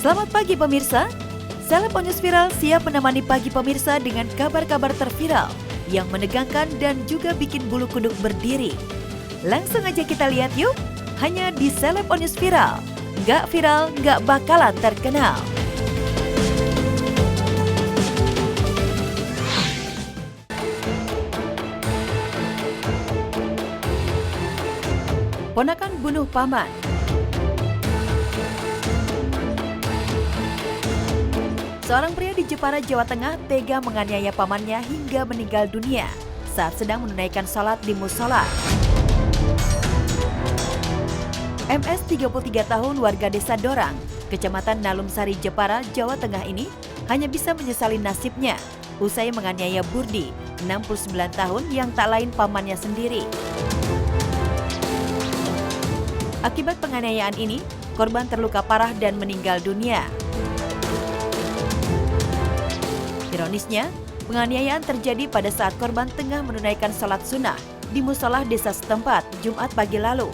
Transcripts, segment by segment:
Selamat pagi pemirsa. Seleb on News Viral siap menemani pagi pemirsa dengan kabar-kabar terviral yang menegangkan dan juga bikin bulu kuduk berdiri. Langsung aja kita lihat yuk, hanya di Seleb on News Viral. Nggak viral, nggak bakalan terkenal. Ponakan bunuh paman. Seorang pria di Jepara, Jawa Tengah tega menganiaya pamannya hingga meninggal dunia saat sedang menunaikan sholat di musola. MS 33 tahun warga desa Dorang, Kecamatan Nalum Sari, Jepara, Jawa Tengah ini hanya bisa menyesali nasibnya usai menganiaya Burdi, 69 tahun yang tak lain pamannya sendiri. Akibat penganiayaan ini, korban terluka parah dan meninggal dunia. Ironisnya, penganiayaan terjadi pada saat korban tengah menunaikan sholat sunnah di musola desa setempat Jumat pagi lalu.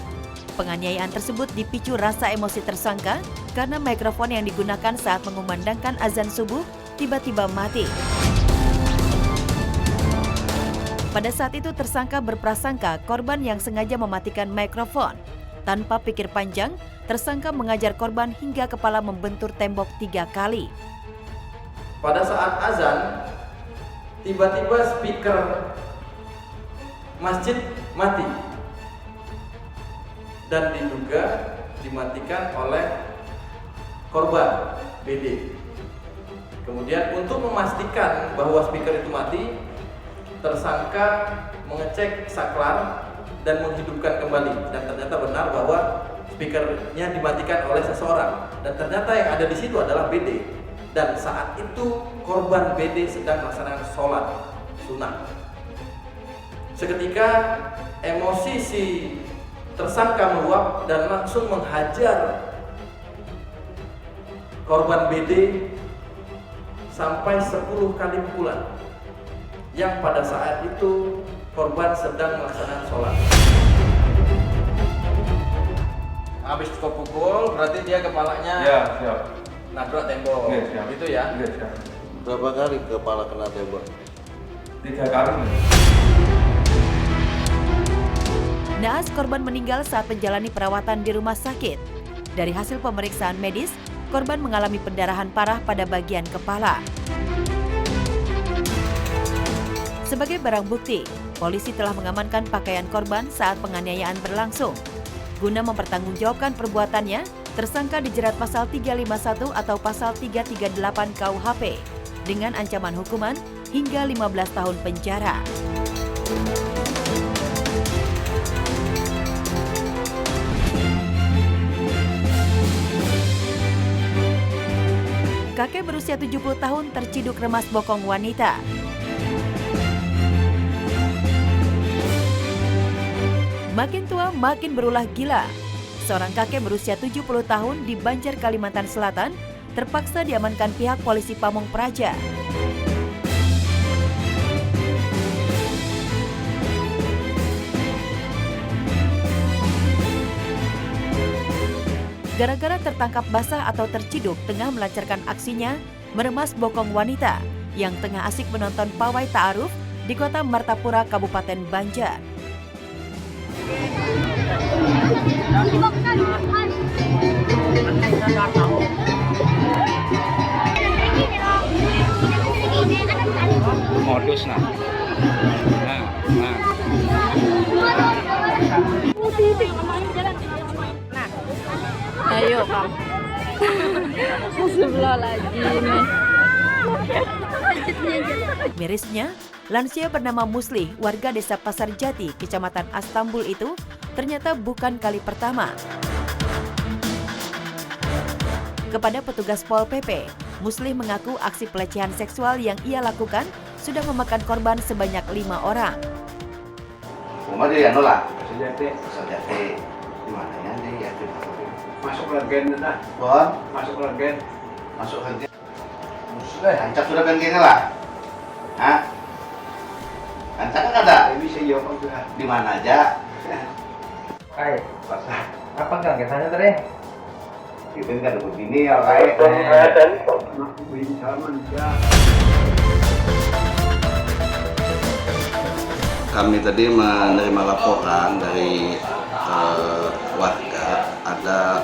Penganiayaan tersebut dipicu rasa emosi tersangka karena mikrofon yang digunakan saat mengumandangkan azan subuh tiba-tiba mati. Pada saat itu tersangka berprasangka korban yang sengaja mematikan mikrofon. Tanpa pikir panjang, tersangka mengajar korban hingga kepala membentur tembok 3 kali. Pada saat azan, tiba-tiba speaker masjid mati dan diduga dimatikan oleh korban BD. Kemudian untuk memastikan bahwa speaker itu mati, tersangka mengecek saklar dan menghidupkan kembali, dan ternyata benar bahwa speakernya dimatikan oleh seseorang, dan ternyata yang ada di situ adalah BD. Dan saat itu korban BD sedang melaksanakan sholat sunnah. Seketika emosi si tersangka meluap dan langsung menghajar korban BD sampai 10 kali pukulan, yang pada saat itu korban sedang melaksanakan sholat. Habis kau pukul, berarti dia kepalanya siap. nabrak tembok, gitu ya? Siap. Berapa kali kepala kena tembok? 3 kali. Naas korban meninggal saat menjalani perawatan di rumah sakit. Dari hasil pemeriksaan medis, korban mengalami pendarahan parah pada bagian kepala. Sebagai barang bukti, polisi telah mengamankan pakaian korban saat penganiayaan berlangsung. Guna mempertanggungjawabkan perbuatannya, tersangka dijerat pasal 351 atau pasal 338 KUHP dengan ancaman hukuman hingga 15 tahun penjara. Kakek berusia 70 tahun terciduk remas bokong wanita. Makin tua, makin berulah gila. Seorang kakek berusia 70 tahun di Banjar, Kalimantan Selatan terpaksa diamankan pihak polisi Pamong Praja. Gara-gara tertangkap basah atau terciduk tengah melancarkan aksinya meremas bokong wanita yang tengah asik menonton pawai ta'aruf di kota Martapura, Kabupaten Banjar. Modus nah. Ayo kamu. Sebelah lagi nih. Mirisnya, lansia bernama Muslih, warga desa Pasar Jati, Kecamatan Astambul itu ternyata bukan kali pertama. Kepada petugas Pol PP, Muslih mengaku aksi pelecehan seksual yang ia lakukan sudah memakan korban sebanyak 5 orang. Rumah dia nolak. Sejati. Di mana ya dia? Masuk regen dah. Bon, Masuk regen. masuk regen. Hancap sudah regen lah. Hah? Hancap kan ada? Ini saya jawab sudah. Di mana aja? Pasar. Apa enggak? Kita tanya tadi. Kita kan ada begini ya kayak. Mak win salaman ya. Kami tadi menerima laporan dari warga ada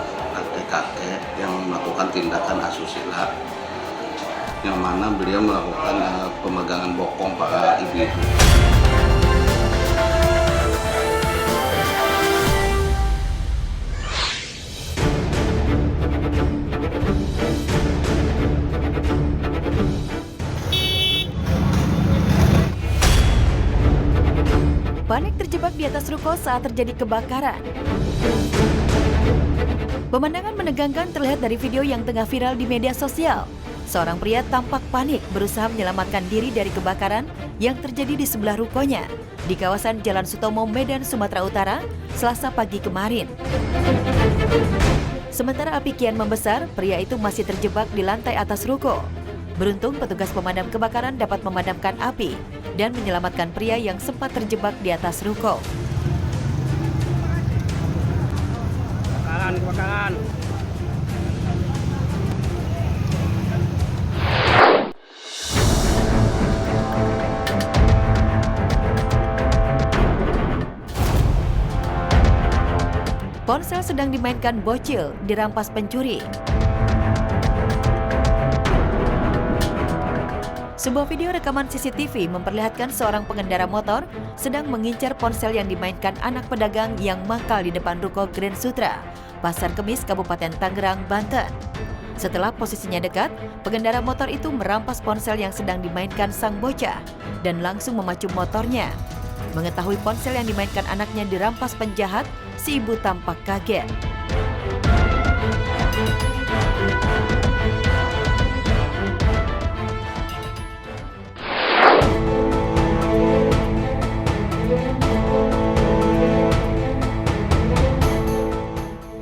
kakek yang melakukan tindakan asusila, yang mana beliau melakukan pemegangan bokong para ibu-ibu. Panik terjebak di atas ruko saat terjadi kebakaran. Pemandangan menegangkan terlihat dari video yang tengah viral di media sosial. Seorang pria tampak panik berusaha menyelamatkan diri dari kebakaran yang terjadi di sebelah rukonya di kawasan Jalan Sutomo, Medan, Sumatera Utara, Selasa pagi kemarin. Sementara api kian membesar, pria itu masih terjebak di lantai atas ruko. Beruntung petugas pemadam kebakaran dapat memadamkan api dan menyelamatkan pria yang sempat terjebak di atas ruko. Kebakaran. Ponsel sedang dimainkan bocil, dirampas pencuri. Sebuah video rekaman CCTV memperlihatkan seorang pengendara motor sedang mengincar ponsel yang dimainkan anak pedagang yang mangkal di depan ruko Grand Sutra, Pasar Kemis, Kabupaten Tangerang, Banten. Setelah posisinya dekat, pengendara motor itu merampas ponsel yang sedang dimainkan sang bocah dan langsung memacu motornya. Mengetahui ponsel yang dimainkan anaknya dirampas penjahat, si ibu tampak kaget.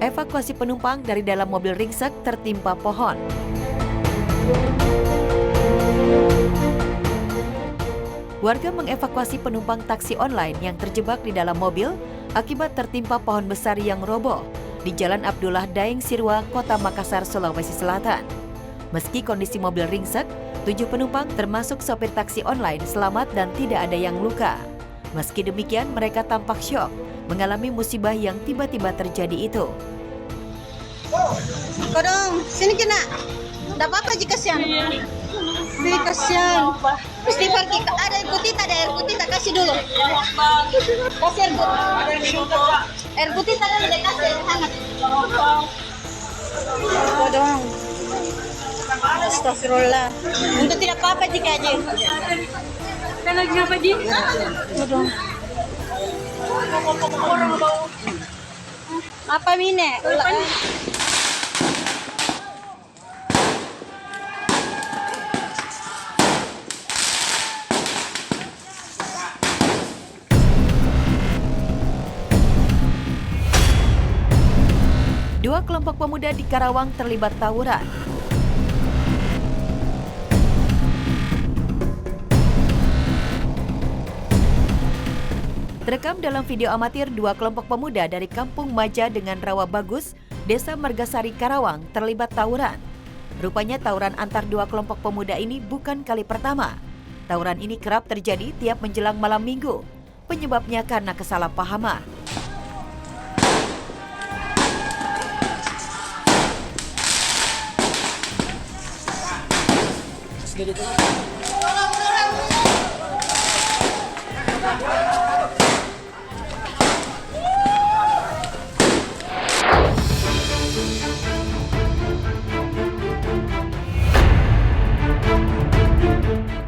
Evakuasi penumpang dari dalam mobil ringsek tertimpa pohon. Warga mengevakuasi penumpang taksi online yang terjebak di dalam mobil akibat tertimpa pohon besar yang roboh di Jalan Abdullah Daeng Sirwa, Kota Makassar, Sulawesi Selatan. Meski kondisi mobil ringsek, 7 penumpang termasuk sopir taksi online selamat dan tidak ada yang luka. Meski demikian, mereka tampak syok mengalami musibah yang tiba-tiba terjadi itu. Kodong, sini kena. Tidak apa-apa jika kasihan. Sini kasihan. Istighfar kita. Ada air putih, tak ada air putih, tak kasih dulu. Kasih air putih. Air putih tak ada, tidak kasih air hangat. Kodong. Astagfirullah. Untuk tidak apa-apa jika aja. Kita lagi apa, Ji? Kodong. Apa mine? Dua kelompok pemuda di Karawang terlibat tawuran. Terekam dalam video amatir, dua kelompok pemuda dari Kampung Maja dengan Rawa Bagus, Desa Margasari, Karawang terlibat tawuran. Rupanya tawuran antar dua kelompok pemuda ini bukan kali pertama. Tawuran ini kerap terjadi tiap menjelang malam minggu. Penyebabnya karena kesalahpahaman.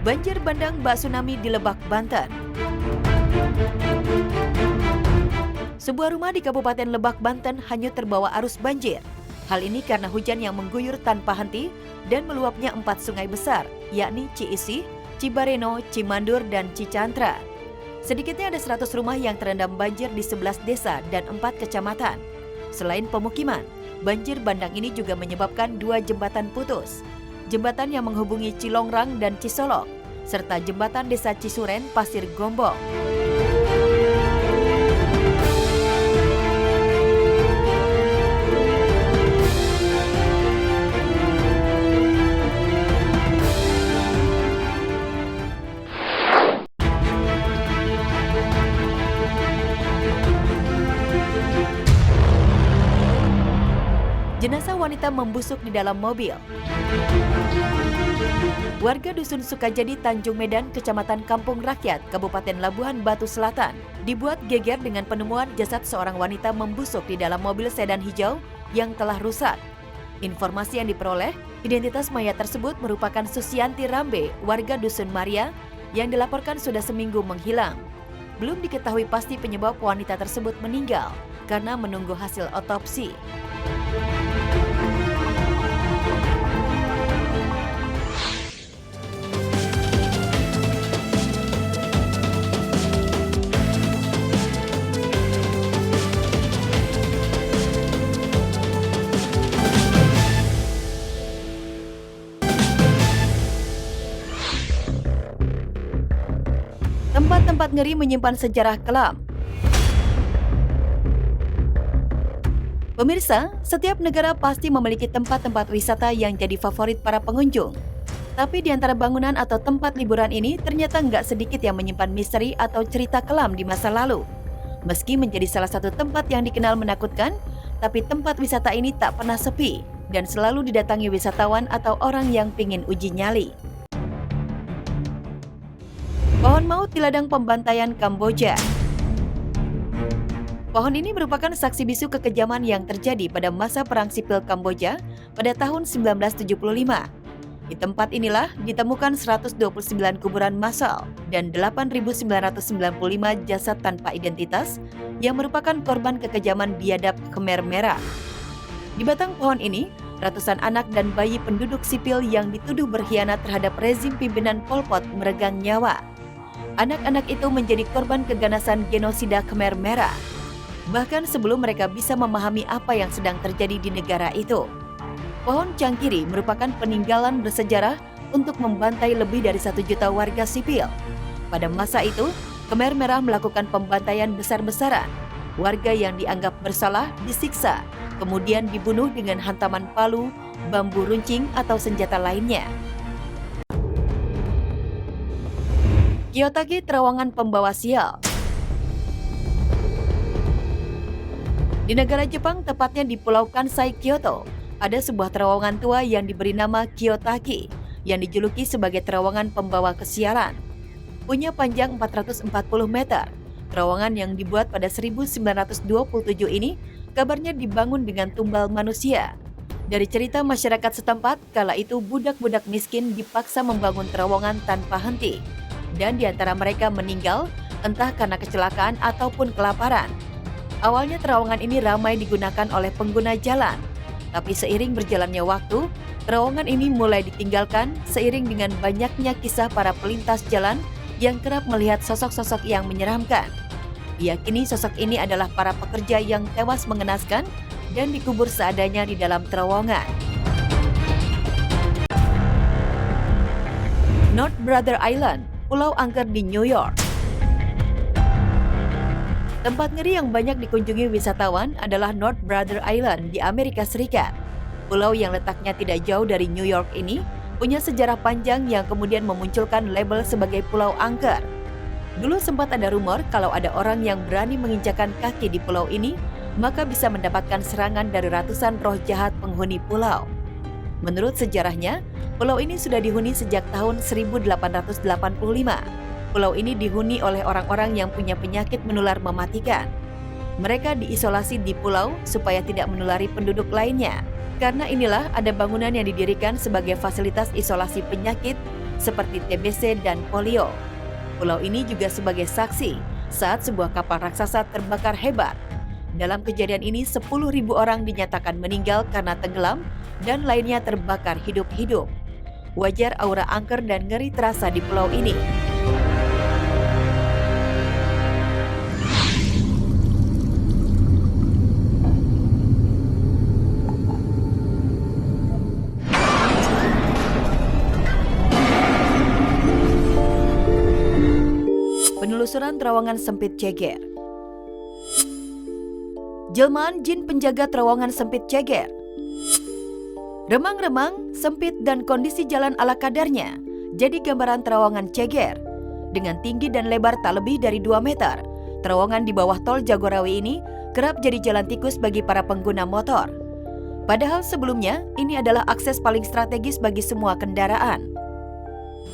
Banjir bandang bak tsunami di Lebak, Banten. Sebuah rumah di Kabupaten Lebak, Banten hanyut terbawa arus banjir. Hal ini karena hujan yang mengguyur tanpa henti dan meluapnya 4 sungai besar, yakni Ciisih, Cibareno, Cimandur, dan Cicantra. Sedikitnya ada 100 rumah yang terendam banjir di 11 desa dan 4 kecamatan. Selain pemukiman, banjir bandang ini juga menyebabkan 2 jembatan putus. Jembatan yang menghubungi Cilongrang dan Cisolok, serta jembatan desa Cisuren, Pasir Gombong. Jenazah wanita membusuk di dalam mobil. Warga Dusun Sukajadi, Tanjung Medan, Kecamatan Kampung Rakyat, Kabupaten Labuhan Batu Selatan, dibuat geger dengan penemuan jasad seorang wanita membusuk di dalam mobil sedan hijau yang telah rusak. Informasi yang diperoleh, identitas mayat tersebut merupakan Susianti Rambe, warga Dusun Maria, yang dilaporkan sudah seminggu menghilang. Belum diketahui pasti penyebab wanita tersebut meninggal karena menunggu hasil otopsi. Tempat-tempat ngeri menyimpan sejarah kelam. Pemirsa, setiap negara pasti memiliki tempat-tempat wisata yang jadi favorit para pengunjung. Tapi di antara bangunan atau tempat liburan ini ternyata nggak sedikit yang menyimpan misteri atau cerita kelam di masa lalu. Meski menjadi salah satu tempat yang dikenal menakutkan, tapi tempat wisata ini tak pernah sepi dan selalu didatangi wisatawan atau orang yang pingin uji nyali. Pohon maut di ladang pembantaian Kamboja. Pohon ini merupakan saksi bisu kekejaman yang terjadi pada masa Perang Sipil Kamboja pada tahun 1975. Di tempat inilah ditemukan 129 kuburan massal dan 8.995 jasad tanpa identitas yang merupakan korban kekejaman biadab Khmer Merah. Di batang pohon ini, ratusan anak dan bayi penduduk sipil yang dituduh berkhianat terhadap rezim pimpinan Pol Pot meregang nyawa. Anak-anak itu menjadi korban keganasan genosida Khmer Merah. Bahkan sebelum mereka bisa memahami apa yang sedang terjadi di negara itu. Pohon Cangkiri merupakan peninggalan bersejarah untuk membantai lebih dari 1 juta warga sipil. Pada masa itu, Khmer Merah melakukan pembantaian besar-besaran. Warga yang dianggap bersalah disiksa, kemudian dibunuh dengan hantaman palu, bambu runcing, atau senjata lainnya. Kiyotaki, terowongan pembawa sial. Di negara Jepang, tepatnya di Pulau Kansai, Kyoto, ada sebuah terowongan tua yang diberi nama Kiyotaki, yang dijuluki sebagai terowongan pembawa kesialan. Punya panjang 440 meter, terowongan yang dibuat pada 1927 ini kabarnya dibangun dengan tumbal manusia. Dari cerita masyarakat setempat, kala itu budak-budak miskin dipaksa membangun terowongan tanpa henti. Dan di antara mereka meninggal entah karena kecelakaan ataupun kelaparan. Awalnya terowongan ini ramai digunakan oleh pengguna jalan, tapi seiring berjalannya waktu, terowongan ini mulai ditinggalkan seiring dengan banyaknya kisah para pelintas jalan yang kerap melihat sosok-sosok yang menyeramkan. Diyakini sosok ini adalah para pekerja yang tewas mengenaskan dan dikubur seadanya di dalam terowongan. North Brother Island, pulau angker di New York. Tempat ngeri yang banyak dikunjungi wisatawan adalah North Brother Island di Amerika Serikat. Pulau yang letaknya tidak jauh dari New York ini punya sejarah panjang yang kemudian memunculkan label sebagai pulau angker. Dulu sempat ada rumor kalau ada orang yang berani menginjakan kaki di pulau ini, maka bisa mendapatkan serangan dari ratusan roh jahat penghuni pulau. Menurut sejarahnya, pulau ini sudah dihuni sejak tahun 1885. Pulau ini dihuni oleh orang-orang yang punya penyakit menular mematikan. Mereka diisolasi di pulau supaya tidak menulari penduduk lainnya. Karena inilah ada bangunan yang didirikan sebagai fasilitas isolasi penyakit seperti TBC dan polio. Pulau ini juga sebagai saksi saat sebuah kapal raksasa terbakar hebat. Dalam kejadian ini 10.000 orang dinyatakan meninggal karena tenggelam dan lainnya terbakar hidup-hidup. Wajar aura angker dan ngeri terasa di pulau ini. Penelusuran terowongan sempit Ceger. Jelmaan jin penjaga terowongan sempit Ceger. Remang-remang, sempit dan kondisi jalan ala kadarnya jadi gambaran terowongan Ceger. Dengan tinggi dan lebar tak lebih dari 2 meter, terowongan di bawah tol Jagorawi ini kerap jadi jalan tikus bagi para pengguna motor. Padahal sebelumnya, ini adalah akses paling strategis bagi semua kendaraan.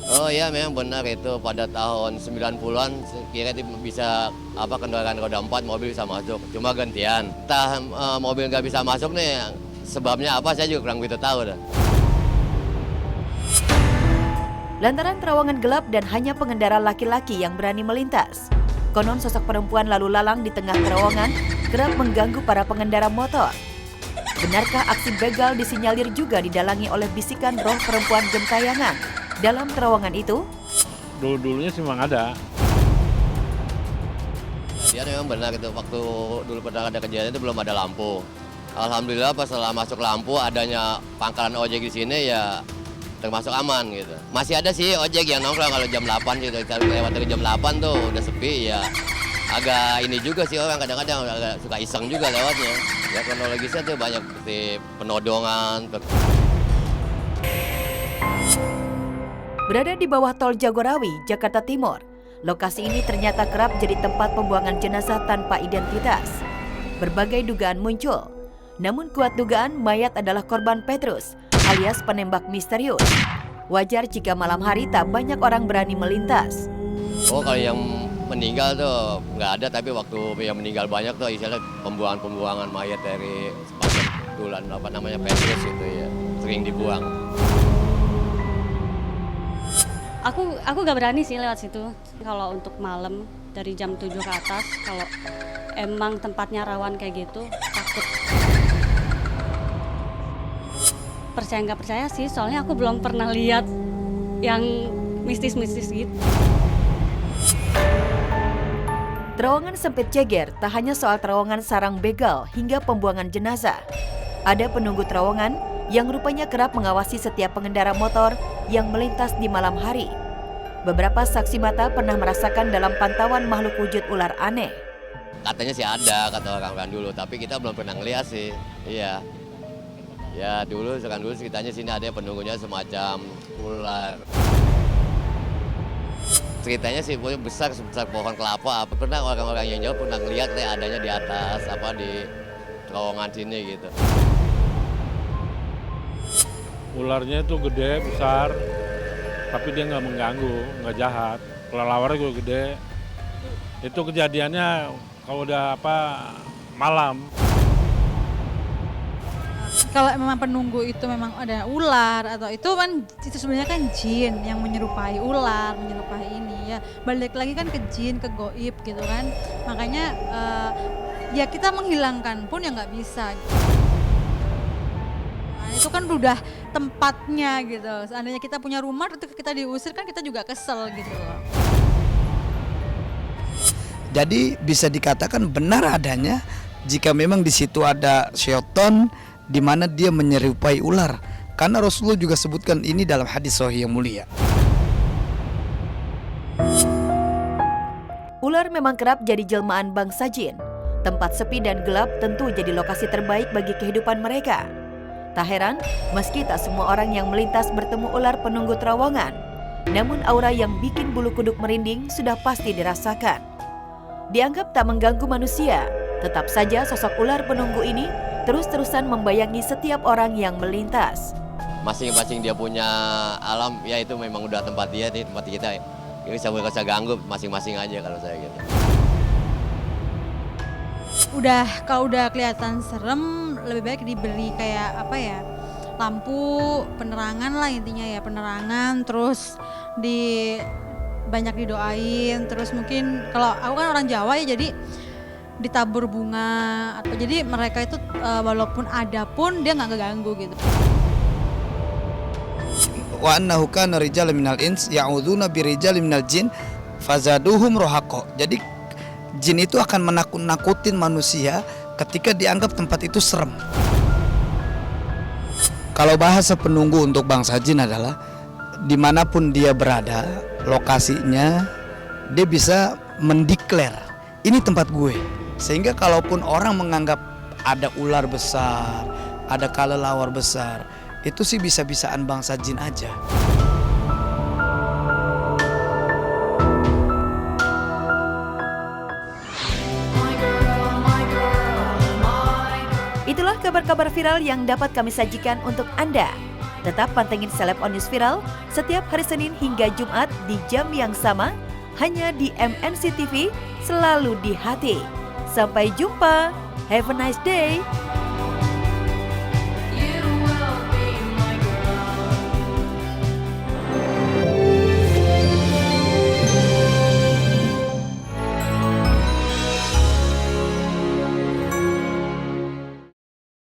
Oh iya, memang benar itu pada tahun 90-an kira itu bisa kendaraan roda 4 mobil bisa masuk, cuma gantian. Entah mobil nggak bisa masuk nih, sebabnya apa saya juga kurang begitu tahu dah. Lantaran terowongan gelap dan hanya pengendara laki-laki yang berani melintas. Konon sosok perempuan lalu lalang di tengah terowongan kerap mengganggu para pengendara motor. Benarkah aksi begal disinyalir juga didalangi oleh bisikan roh perempuan gentayangan dalam terowongan itu? Dulu-dulunya sih memang ada. Dia memang benar itu, waktu dulu pernah ada kejadian itu belum ada lampu. Alhamdulillah pas setelah masuk lampu adanya pangkalan ojek di sini ya termasuk aman gitu. Masih ada sih ojek yang nongkrong kalau jam 8 gitu, lewat dari jam 8 tuh udah sepi ya. Agak ini juga sih orang kadang-kadang agak suka iseng juga lewatnya. Ya kronologisnya tuh banyak seperti penodongan. Berada di bawah tol Jagorawi, Jakarta Timur, lokasi ini ternyata kerap jadi tempat pembuangan jenazah tanpa identitas. Berbagai dugaan muncul, namun kuat dugaan mayat adalah korban Petrus, alias penembak misterius. Wajar jika malam hari tak banyak orang berani melintas. Oh kalau yang meninggal tuh nggak ada, tapi waktu yang meninggal banyak tuh istilah pembuangan mayat dari sepanjang bulan Petrus itu ya sering dibuang. Aku gak berani sih lewat situ. Kalau untuk malam dari jam 7 ke atas, kalau emang tempatnya rawan kayak gitu, takut. Percaya nggak percaya sih, soalnya aku belum pernah lihat yang mistis-mistis gitu. Terowongan sempit ceger tak hanya soal terowongan sarang begal hingga pembuangan jenazah. Ada penunggu terowongan yang rupanya kerap mengawasi setiap pengendara motor yang melintas di malam hari. Beberapa saksi mata pernah merasakan dalam pantauan makhluk wujud ular aneh. Katanya sih ada, kata orang-orang dulu, tapi kita belum pernah ngeliat sih. Iya. Ya dulu ceritanya sini ada penunggunya semacam ular. Ceritanya sih besar sebesar pohon kelapa. Pernah orang-orang yang jauh pernah ngeliat adanya di atas di terowongan sini gitu. Ularnya itu gede, besar, tapi dia nggak mengganggu, nggak jahat. Kelelawarnya juga gede. Itu kejadiannya kalau udah malam. Kalau memang penunggu itu memang ada ular atau itu sebenarnya kan jin yang menyerupai ular, menyerupai ini ya. Balik lagi kan ke jin, ke goib gitu kan. Makanya ya kita menghilangkan pun ya nggak bisa. Nah, itu kan udah tempatnya gitu. Seandainya kita punya rumah, ketika kita diusir kan kita juga kesel gitu loh. Jadi bisa dikatakan benar adanya jika memang di situ ada syaitan di mana dia menyerupai ular, karena Rasulullah juga sebutkan ini dalam hadis sahih yang mulia. Ular memang kerap jadi jelmaan bangsa jin. Tempat sepi dan gelap tentu jadi lokasi terbaik bagi kehidupan mereka. Tak heran, meski tak semua orang yang melintas bertemu ular penunggu terowongan, namun aura yang bikin bulu kuduk merinding sudah pasti dirasakan. Dianggap tak mengganggu manusia, tetap saja sosok ular penunggu ini terus-terusan membayangi setiap orang yang melintas. Masing-masing dia punya alam, ya itu memang udah tempat dia, tempat kita. Ini saya nggak usah ganggu, masing-masing aja kalau saya gitu. Kalau udah kelihatan serem, lebih baik diberi kayak lampu, penerangan lah intinya ya, penerangan, terus banyak didoain, terus mungkin kalau aku kan orang Jawa ya jadi ditabur bunga atau jadi mereka itu walaupun ada pun dia nggak ngeganggu gitu. Wa annahu kana rijalun minal ins ya'udzuna birijalin minal jin fazaduhum rohaqo. Jadi jin itu akan menakut-nakutin manusia ketika dianggap tempat itu serem. Kalau bahasa penunggu untuk bangsa jin adalah dimanapun dia berada, lokasinya dia bisa mendeklar ini tempat gue. Sehingga kalaupun orang menganggap ada ular besar, ada kelelawar besar, itu sih bisa-bisaan bangsa jin aja. Itulah kabar-kabar viral yang dapat kami sajikan untuk Anda. Tetap pantengin Celeb on News Viral setiap hari Senin hingga Jumat di jam yang sama, hanya di MNC TV, selalu di hati. Sampai jumpa, have a nice day.